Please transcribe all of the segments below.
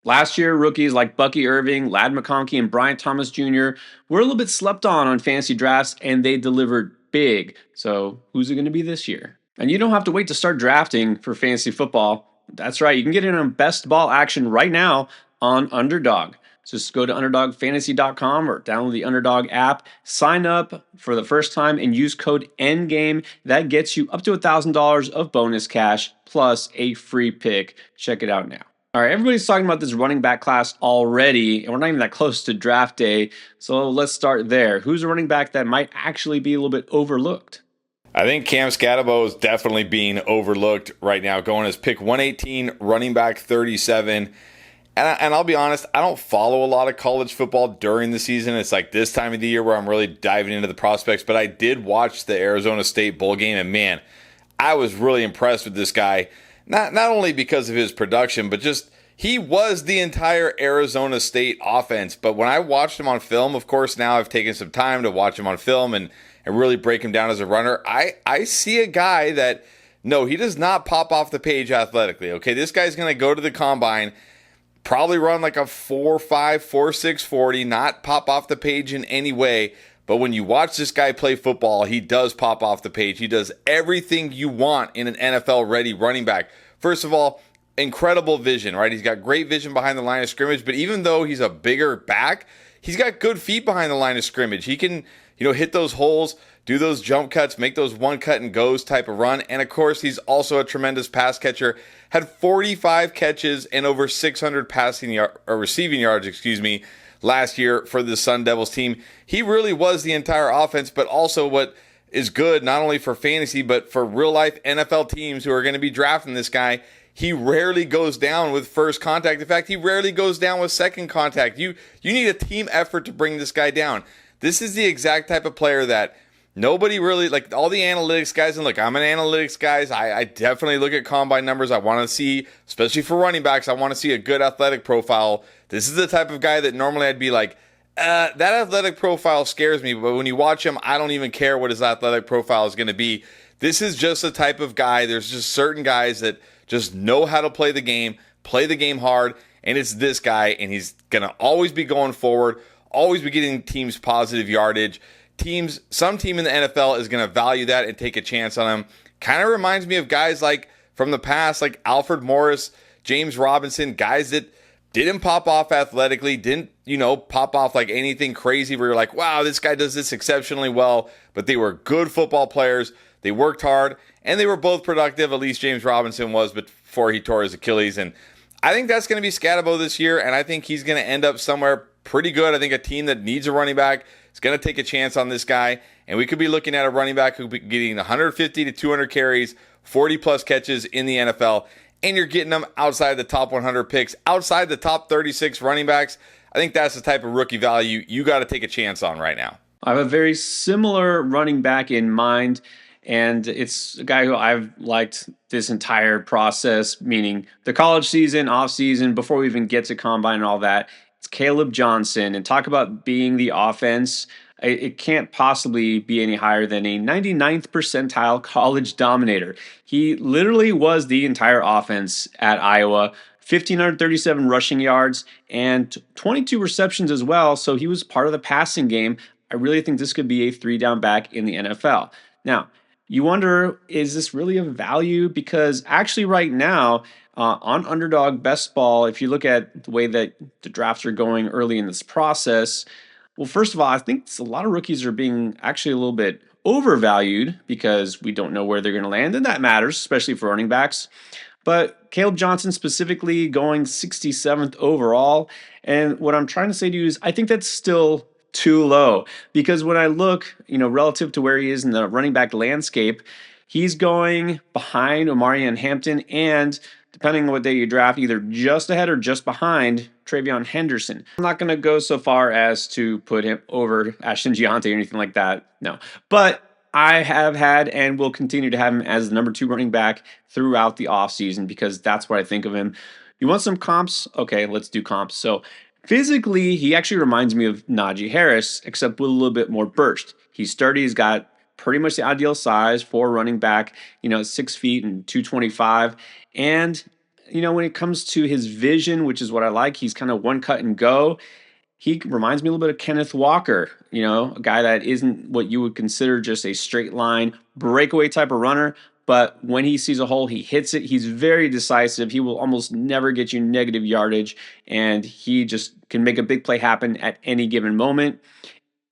Last year, rookies like Bucky Irving, Lad McConkey, and Brian Thomas Jr. were a little bit slept on fantasy drafts, and they delivered big. So, who's it going to be this year? And you don't have to wait to start drafting for fantasy football. That's right, you can get in on best ball action right now on Underdog. So just go to underdogfantasy.com or download the Underdog app, sign up for the first time, and use code NGAME. That gets you up to $1,000 of bonus cash plus a free pick. Check it out now. All right, everybody's talking about this running back class already, and we're not even that close to draft day. So let's start there. Who's a running back that might actually be a little bit overlooked? I think Cam Scatabo is definitely being overlooked right now, going as pick 118, running back 37. And I'll be honest, I don't follow a lot of college football during the season. It's like this time of the year where I'm really diving into the prospects. But I did watch the Arizona State bowl game, and man, I was really impressed with this guy. Not only because of his production, but just he was the entire Arizona State offense. But when I watched him on film, of course, now I've taken some time to watch him on film and really break him down as a runner. I see a guy that, no, he does not pop off the page athletically. Okay, this guy's going to go to the combine, probably run like a 4.5, 4.6 40, not pop off the page in any way. But when you watch this guy play football, he does pop off the page. He does everything you want in an NFL-ready running back. First of all, incredible vision, right? He's got great vision behind the line of scrimmage, but even though he's a bigger back, he's got good feet behind the line of scrimmage. He can, hit those holes, do those jump cuts, make those one cut and goes type of run. And of course, he's also a tremendous pass catcher. Had 45 catches and over 600 receiving yards, last year for the Sun Devils team. He really was the entire offense, but also what is good not only for fantasy, but for real life NFL teams who are going to be drafting this guy. He rarely goes down with first contact. In fact, he rarely goes down with second contact. You need a team effort to bring this guy down. This is the exact type of player that nobody really, like all the analytics guys, and look, I'm an analytics guys. I definitely look at combine numbers. I want to see, especially for running backs, I want to see a good athletic profile. This is the type of guy that normally I'd be like, that athletic profile scares me. But when you watch him, I don't even care what his athletic profile is going to be. This is just the type of guy. There's just certain guys that just know how to play the game hard, and it's this guy, and he's going to always be going forward, always be getting teams positive yardage. Some team in the NFL is going to value that and take a chance on him. Kind of reminds me of guys like from the past, like Alfred Morris, James Robinson, guys that didn't pop off athletically, didn't, pop off like anything crazy where you're like, wow, this guy does this exceptionally well, but they were good football players. They worked hard, and they were both productive. At least James Robinson was, but before he tore his Achilles. And I think that's going to be Scatabo this year, and I think he's going to end up somewhere pretty good. I think a team that needs a running back is going to take a chance on this guy, and we could be looking at a running back who'll be getting 150 to 200 carries, 40-plus catches in the NFL, and you're getting them outside the top 100 picks, outside the top 36 running backs. I think that's the type of rookie value you got to take a chance on right now. I have a very similar running back in mind, and it's a guy who I've liked this entire process, meaning the college season, off season, before we even get to combine and all that. It's Caleb Johnson, and talk about being the offense. It can't possibly be any higher than a 99th percentile college dominator. He literally was the entire offense at Iowa. 1,537 rushing yards and 22 receptions as well. So he was part of the passing game. I really think this could be a three-down back in the NFL. Now, you wonder, is this really of value? Because actually right now, on Underdog Best Ball, if you look at the way that the drafts are going early in this process, well, first of all, I think a lot of rookies are being actually a little bit overvalued because we don't know where they're going to land, and that matters, especially for running backs. But Caleb Johnson specifically going 67th overall. And what I'm trying to say to you is I think that's still too low because when I look, relative to where he is in the running back landscape, he's going behind Omarion Hampton and, depending on what day you draft, either just ahead or just behind Travion Henderson. I'm not going to go so far as to put him over Ashton Giante or anything like that. No. But I have had and will continue to have him as the number 2 running back throughout the offseason because that's what I think of him. You want some comps? Okay, let's do comps. So physically, he actually reminds me of Najee Harris, except with a little bit more burst. He's sturdy. He's got pretty much the ideal size for running back, 6 feet and 225. And when it comes to his vision, which is what I like, he's kind of one cut and go. He reminds me a little bit of Kenneth Walker, a guy that isn't what you would consider just a straight line breakaway type of runner. But when he sees a hole, he hits it. He's very decisive. He will almost never get you negative yardage, and he just can make a big play happen at any given moment.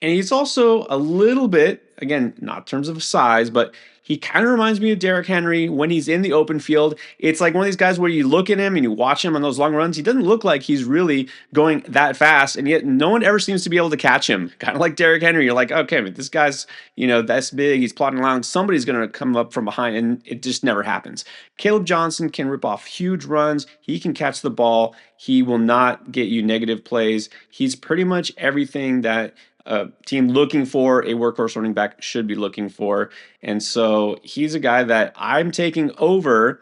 And he's also a little bit, again, not in terms of size, but he kind of reminds me of Derrick Henry when he's in the open field. It's like one of these guys where you look at him and you watch him on those long runs. He doesn't look like he's really going that fast, and yet no one ever seems to be able to catch him. Kind of like Derrick Henry. You're like, okay, but this guy's, that's big. He's plodding along. Somebody's going to come up from behind, and it just never happens. Caleb Johnson can rip off huge runs. He can catch the ball. He will not get you negative plays. He's pretty much everything that a team looking for a workhorse running back should be looking for. And so he's a guy that I'm taking over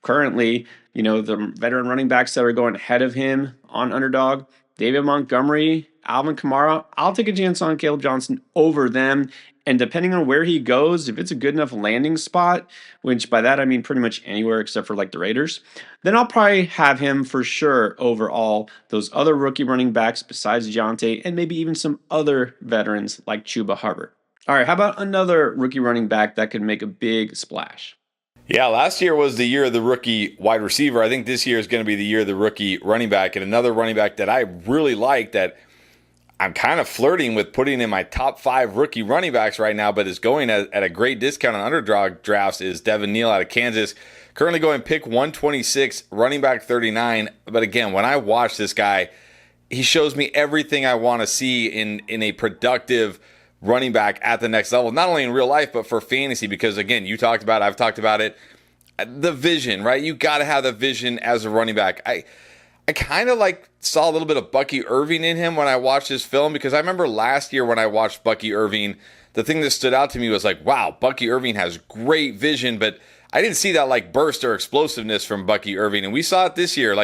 currently, the veteran running backs that are going ahead of him on underdog. David Montgomery, Alvin Kamara. I'll take a chance on Caleb Johnson over them. And depending on where he goes, if it's a good enough landing spot, which by that I mean pretty much anywhere except for like the Raiders, then I'll probably have him for sure over all those other rookie running backs besides Deontay and maybe even some other veterans like Chuba Hubbard. All right, how about another rookie running back that could make a big splash? Yeah, last year was the year of the rookie wide receiver. I think this year is going to be the year of the rookie running back. And another running back that I really like that I'm kind of flirting with putting in my top 5 rookie running backs right now, but is going at a great discount on underdog drafts is Devin Neal out of Kansas. Currently going pick 126, running back 39. But again, when I watch this guy, he shows me everything I want to see in a productive running back at the next level, not only in real life, but for fantasy, because again, I've talked about it, the vision, right? You got to have the vision as a running back. I kind of saw a little bit of Bucky Irving in him when I watched this film, because I remember last year when I watched Bucky Irving, the thing that stood out to me was wow, Bucky Irving has great vision, but I didn't see that burst or explosiveness from Bucky Irving. And we saw it this year.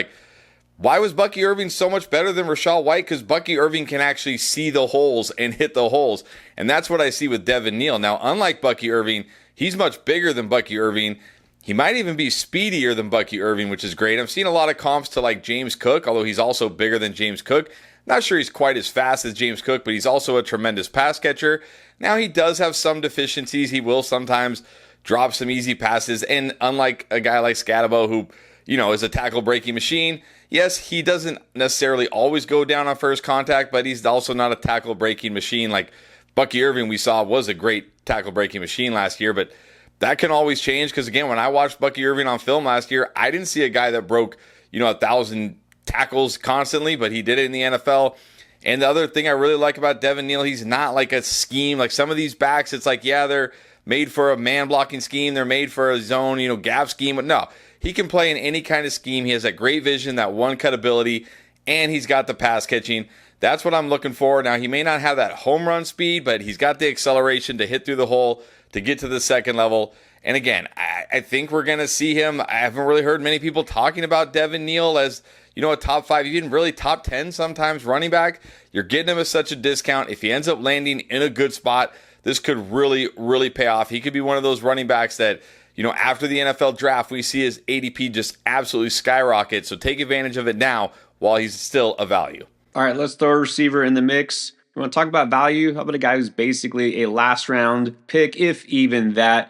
Why was Bucky Irving so much better than Rachaad White? Because Bucky Irving can actually see the holes and hit the holes. And that's what I see with Devin Neal. Now, unlike Bucky Irving, he's much bigger than Bucky Irving. He might even be speedier than Bucky Irving, which is great. I've seen a lot of comps to James Cook, although he's also bigger than James Cook. Not sure he's quite as fast as James Cook, but he's also a tremendous pass catcher. Now, he does have some deficiencies. He will sometimes drop some easy passes. And unlike a guy like Scatabo, who, is a tackle breaking machine, yes, he doesn't necessarily always go down on first contact, but he's also not a tackle breaking machine. Like Bucky Irving, we saw was a great tackle breaking machine last year, but that can always change, because again, when I watched Bucky Irving on film last year, I didn't see a guy that broke 1,000 tackles constantly, but he did it in the NFL. And the other thing I really like about Devin Neal, he's not like a scheme. Like some of these backs, it's they're made for a man blocking scheme, they're made for a zone gap scheme, but no, he can play in any kind of scheme. He has that great vision, that one cut ability, and he's got the pass catching. That's what I'm looking for. Now, he may not have that home run speed, but he's got the acceleration to hit through the hole, to get to the second level. And again, I think we're going to see him. I haven't really heard many people talking about Devin Neal as, a top 5, even really top 10 sometimes running back. You're getting him at such a discount. If he ends up landing in a good spot, this could really, really pay off. He could be one of those running backs that, after the NFL draft, we see his ADP just absolutely skyrocket. So take advantage of it now while he's still a value. All right, let's throw a receiver in the mix. You want to talk about value? How about a guy who's basically a last round pick, if even that?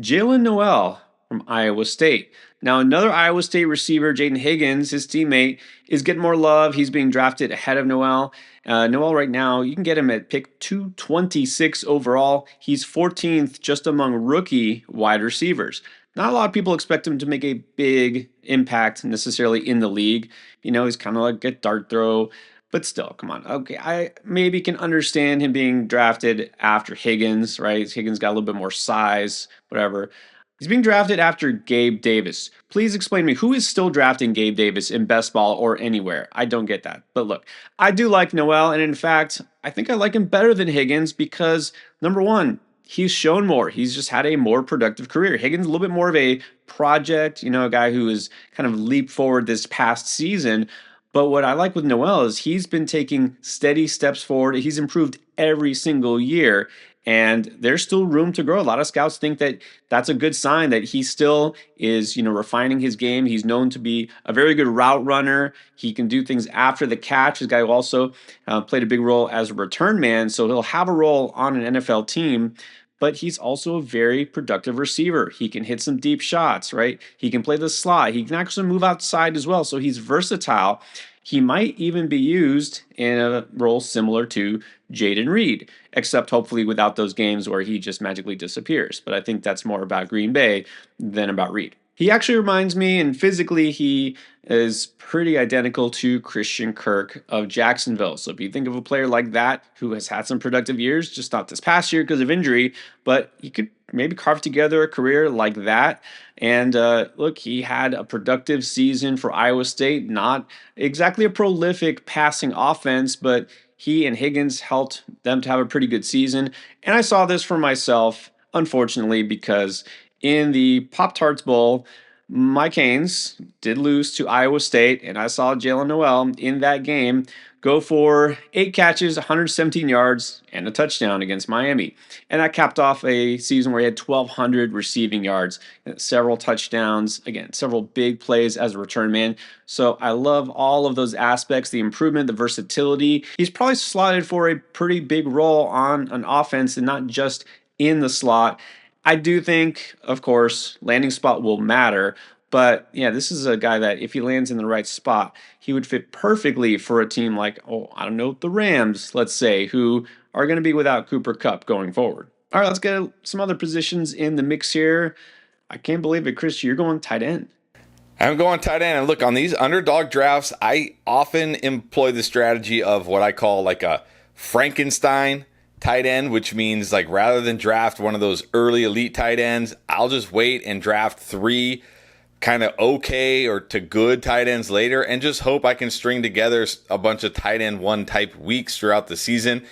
Jalen Noel from Iowa State. Now, another Iowa State receiver, Jaden Higgins, his teammate, is getting more love. He's being drafted ahead of Noel. Noel right now, you can get him at pick 226 overall. He's 14th just among rookie wide receivers. Not a lot of people expect him to make a big impact necessarily in the league. He's kind of like a dart throw. But still, come on. Okay, I maybe can understand him being drafted after Higgins, right? Higgins got a little bit more size, whatever. He's being drafted after Gabe Davis. Please explain to me, who is still drafting Gabe Davis in best ball or anywhere? I don't get that. But look, I do like Noel, and in fact, I think I like him better than Higgins because, number one, he's shown more. He's just had a more productive career. Higgins a little bit more of a project, a guy who has kind of leaped forward this past season. But what I like with Noel is he's been taking steady steps forward. He's improved every single year. and there's still room to grow. A lot of scouts think that that's a good sign that he still is, refining his game. He's known to be a very good route runner. He can do things after the catch. This guy who also played a big role as a return man, so he'll have a role on an NFL team. But he's also a very productive receiver. He can hit some deep shots, right? He can play the slot. He can actually move outside as well. So he's versatile. He might even be used in a role similar to Jayden Reed, except hopefully without those games where he just magically disappears. But I think that's more about Green Bay than about Reed. He actually reminds me, and physically, he is pretty identical to Christian Kirk of Jacksonville. So if you think of a player like that who has had some productive years, just not this past year because of injury, but he could maybe carve together a career like that. And look, he had a productive season for Iowa State, not exactly a prolific passing offense, but he and Higgins helped them to have a pretty good season. And I saw this for myself, unfortunately, because in the Pop-Tarts Bowl, my Canes did lose to Iowa State, and I saw Jalen Noel in that game go for 8 catches, 117 yards, and a touchdown against Miami. And that capped off a season where he had 1,200 receiving yards, several touchdowns, again, several big plays as a return man. So I love all of those aspects, the improvement, the versatility. He's probably slotted for a pretty big role on an offense and not just in the slot. I do think, of course, landing spot will matter. But yeah, this is a guy that if he lands in the right spot, he would fit perfectly for a team like, I don't know, the Rams, let's say, who are going to be without Cooper Kupp going forward. All right, let's get some other positions in the mix here. I can't believe it, Chris, you're going tight end. I'm going tight end. And look, on these underdog drafts, I often employ the strategy of what I call like a Frankenstein tight end, which means like rather than draft one of those early elite tight ends, I'll just wait and draft 3 kind of okay or to good tight ends later and just hope I can string together a bunch of tight end 1 type weeks throughout the season.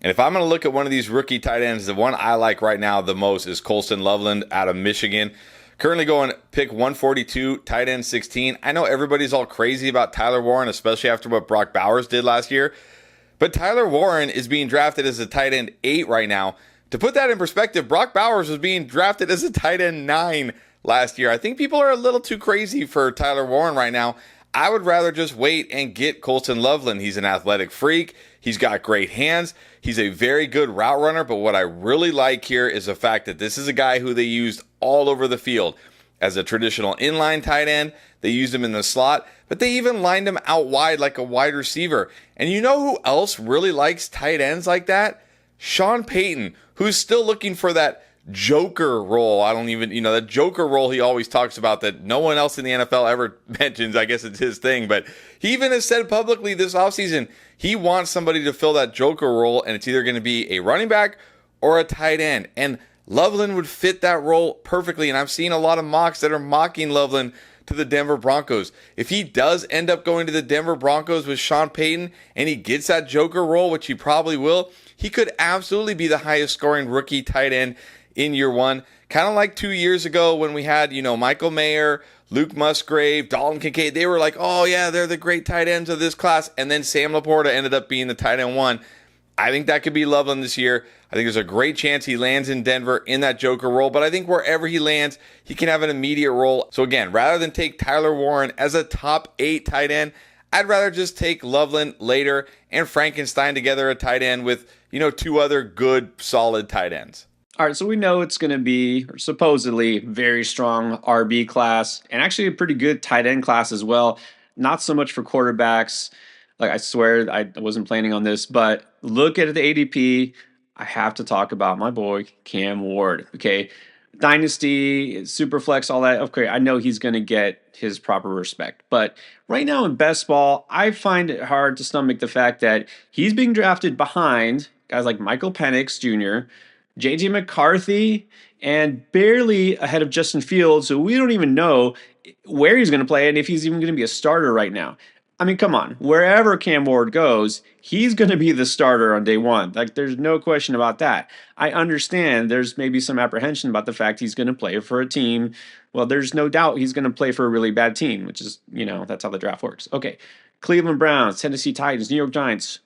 And if I'm going to look at one of these rookie tight ends, the one I like right now the most is Colston Loveland out of Michigan. Currently going pick 142, tight end 16. I know everybody's all crazy about Tyler Warren, especially after what Brock Bowers did last year. But Tyler Warren is being drafted as a tight end 8 right now. To put that in perspective, Brock Bowers was being drafted as a tight end 9 last year. I think people are a little too crazy for Tyler Warren right now. I would rather just wait and get Colston Loveland. He's an athletic freak. He's got great hands. He's a very good route runner. But what I really like here is the fact that this is a guy who they used all over the field as a traditional inline tight end. They used him in the slot, but they even lined him out wide like a wide receiver. And you know who else really likes tight ends like that? Sean Payton, who's still looking for that Joker role. I don't even, that Joker role he always talks about that no one else in the NFL ever mentions. I guess it's his thing, but he even has said publicly this offseason he wants somebody to fill that Joker role, and it's either going to be a running back or a tight end. And Loveland would fit that role perfectly, and I've seen a lot of mocks that are mocking Loveland to the Denver Broncos. If he does end up going to the Denver Broncos with Sean Payton and he gets that Joker role, which he probably will, he could absolutely be the highest scoring rookie tight end in year 1. Kind of like 2 years ago when we had, Michael Mayer, Luke Musgrave, Dalton Kincaid. They were like, oh yeah, they're the great tight ends of this class. And then Sam Laporta ended up being the tight end 1. I think that could be Loveland this year. I think there's a great chance he lands in Denver in that Joker role, but I think wherever he lands, he can have an immediate role. So again, rather than take Tyler Warren as a top 8 tight end, I'd rather just take Loveland later and Frankenstein together a tight end with, 2 other good, solid tight ends. All right, so we know it's going to be supposedly very strong RB class and actually a pretty good tight end class as well. Not so much for quarterbacks. Like, I swear I wasn't planning on this, but look at the ADP. I have to talk about my boy, Cam Ward. Okay, Dynasty, Superflex, all that. Okay, I know he's going to get his proper respect. But right now in best ball, I find it hard to stomach the fact that he's being drafted behind guys like Michael Penix Jr., J.J. McCarthy, and barely ahead of Justin Fields, so we don't even know where he's going to play and if he's even going to be a starter right now. I mean, come on. Wherever Cam Ward goes, he's going to be the starter on day 1. Like, there's no question about that. I understand there's maybe some apprehension about the fact he's going to play for a team. Well, there's no doubt he's going to play for a really bad team, which is, that's how the draft works. Okay, Cleveland Browns, Tennessee Titans, New York Giants,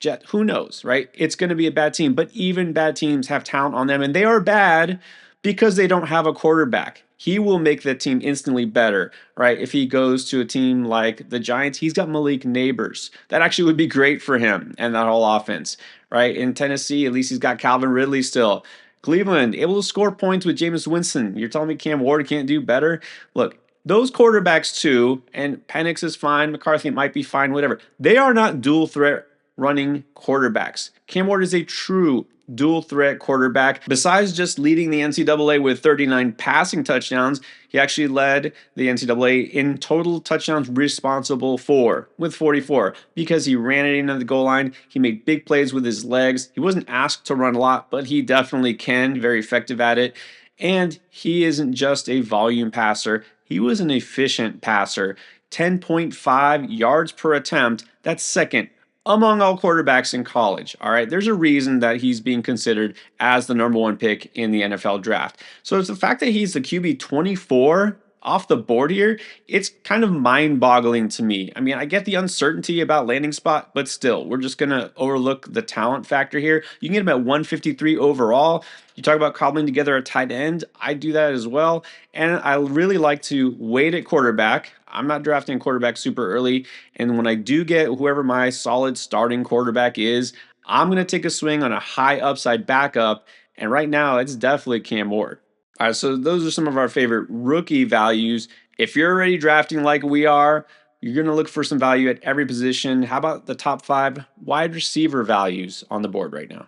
Jet, who knows, right? It's going to be a bad team, but even bad teams have talent on them, and they are bad because they don't have a quarterback. He will make that team instantly better, right? If he goes to a team like the Giants, he's got Malik Neighbors. That actually would be great for him and that whole offense, right? In Tennessee, at least he's got Calvin Ridley still. Cleveland, able to score points with Jameis Winston. You're telling me Cam Ward can't do better? Look, those quarterbacks too, and Penix is fine, McCarthy might be fine, whatever. They are not dual threat running quarterbacks. Cam Ward is a true dual threat quarterback. Besides just leading the NCAA with 39 passing touchdowns, he actually led the NCAA in total touchdowns responsible for with 44 because he ran it into the goal line. He made big plays with his legs. He wasn't asked to run a lot, but he definitely can, very effective at it. And he isn't just a volume passer. He was an efficient passer. 10.5 yards per attempt. That's second among all quarterbacks in college. All right. There's a reason that he's being considered as the number one pick in the NFL draft. So it's the fact that he's the QB 24 off the board here. It's kind of mind boggling to me. I mean, I get the uncertainty about landing spot, but still, we're just going to overlook the talent factor here. You can get him at 153 overall. You talk about cobbling together a tight end. I do that as well. And I really like to wait at quarterback. I'm not drafting quarterback super early. And when I do get whoever my solid starting quarterback is, I'm going to take a swing on a high upside backup. And right now, it's definitely Cam Ward. All right, so those are some of our favorite rookie values. If you're already drafting like we are, you're going to look for some value at every position. How about the top 5 wide receiver values on the board right now?